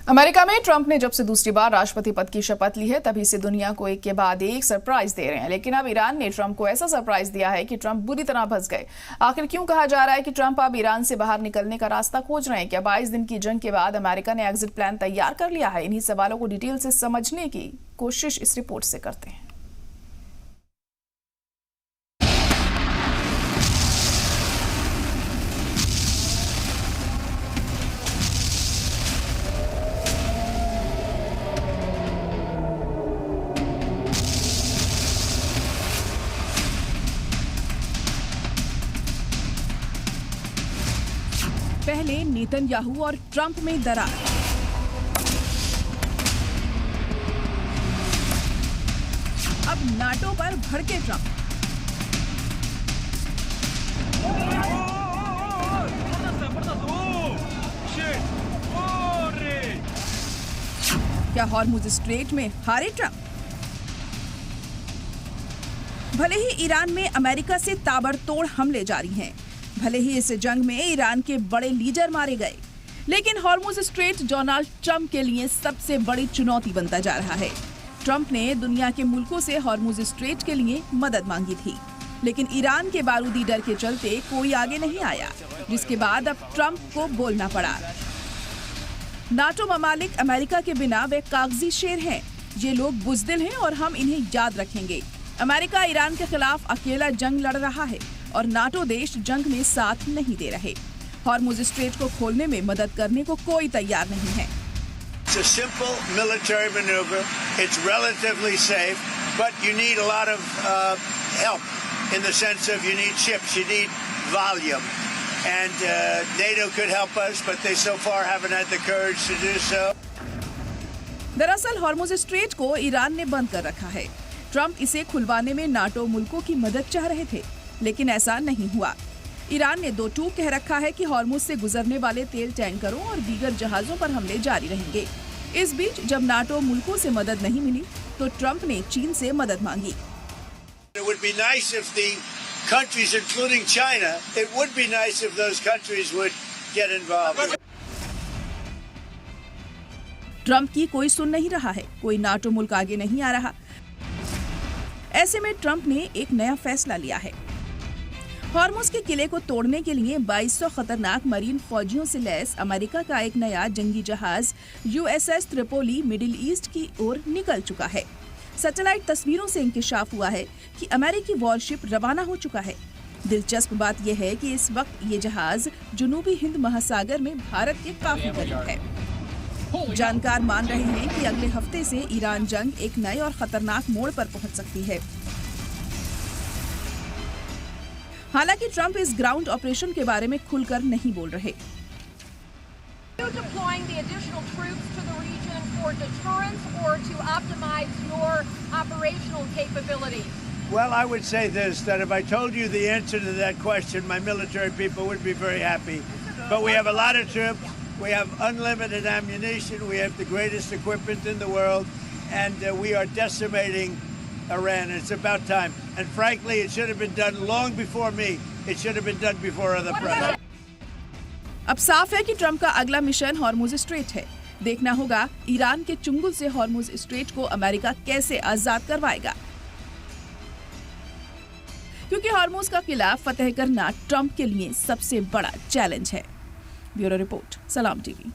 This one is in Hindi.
अमेरिका में ट्रंप ने जब से दूसरी बार राष्ट्रपति पद की शपथ ली है तभी से दुनिया को एक के बाद एक सरप्राइज दे रहे हैं। लेकिन अब ईरान ने ट्रंप को ऐसा सरप्राइज दिया है कि ट्रंप बुरी तरह फंस गए। आखिर क्यों कहा जा रहा है कि ट्रंप अब ईरान से बाहर निकलने का रास्ता खोज रहे हैं? क्या 22 दिन की जंग के बाद अमेरिका ने एग्जिट प्लान तैयार कर लिया है? इन्हीं सवालों को डिटेल से समझने की कोशिश इस रिपोर्ट से करते हैं। पहले नेतन्याहू और ट्रंप में दरार। अब नाटो पर भड़के ट्रंप। क्या हॉर्मुज स्ट्रेट में हारे ट्रंप? भले ही ईरान में अमेरिका से ताबड़तोड़ हमले जारी हैं, भले ही इस जंग में ईरान के बड़े लीडर मारे गए, लेकिन हॉर्मुज स्ट्रेट डोनाल्ड ट्रंप के लिए सबसे बड़ी चुनौती बनता जा रहा है। ट्रंप ने दुनिया के मुल्कों से हॉर्मुज स्ट्रेट के लिए मदद मांगी थी, लेकिन ईरान के बारूदी डर के चलते कोई आगे नहीं आया, जिसके बाद अब ट्रंप को बोलना पड़ा। नाटो ममालिक अमेरिका के बिना वे कागजी शेर हैं। ये लोग बुज़दिल हैं और हम इन्हें याद रखेंगे। अमेरिका ईरान के खिलाफ अकेला जंग लड़ रहा है और नाटो देश जंग में साथ नहीं दे रहे। हॉर्मुज स्ट्रेट को खोलने में मदद करने को कोई तैयार नहीं है। It's a simple military maneuver. It's relatively safe, but you need a lot of help in the sense of you need ships, you need volume. And NATO could help us, but they so far haven't had the courage to do so. दरअसल हॉर्मुज स्ट्रेट को ईरान ने बंद कर रखा है। ट्रंप इसे खुलवाने में नाटो मुल्कों की मदद चाह रहे थे, लेकिन ऐसा नहीं हुआ। ईरान ने दो टूक कह रखा है कि हॉर्मुज से गुजरने वाले तेल टैंकरों और दीगर जहाजों पर हमले जारी रहेंगे। इस बीच जब नाटो मुल्कों से मदद नहीं मिली तो ट्रंप ने चीन से मदद मांगी। It would be nice if the countries, including China, it would be nice if those countries would get involved. Trump की कोई सुन नहीं रहा है, कोई नाटो मुल्क आगे नहीं आ रहा। ऐसे में ट्रंप ने एक नया फैसला लिया है। हॉर्मुज के किले को तोड़ने के लिए 2200 खतरनाक मरीन फौजियों से लैस अमेरिका का एक नया जंगी जहाज USS त्रिपोली मिडिल ईस्ट की ओर निकल चुका है। सैटेलाइट तस्वीरों से इंकिशाफ हुआ है कि अमेरिकी वॉरशिप रवाना हो चुका है। दिलचस्प बात यह है कि इस वक्त ये जहाज जनूबी हिंद महासागर में भारत के काफी करीब है। जानकार मान रहे हैं कि अगले हफ्ते से ईरान जंग एक नए और खतरनाक मोड़ पर पहुंच सकती है। हालांकि ट्रंप इस ग्राउंड ऑपरेशन के बारे में खुलकर नहीं बोल रहे। Well, I would say this, that if I told you the answer to that question, my military people would be very happy. But we have a lot of troops, we have unlimited ammunition, we have the greatest equipment in the world, and we are decimating Iran. It's about time. And frankly, it should have been done long before me. It should have been done before other presidents. अब साफ है कि ट्रंप का अगला मिशन हॉर्मुज स्ट्रेट है। देखना होगा ईरान के चुंगल से हॉर्मुज स्ट्रेट को अमेरिका कैसे आजाद करवाएगा, क्योंकि हॉर्मुज का किला फतेह करना ट्रंप के लिए सबसे बड़ा चैलेंज है। ब्यूरो रिपोर्ट, सलाम टीवी।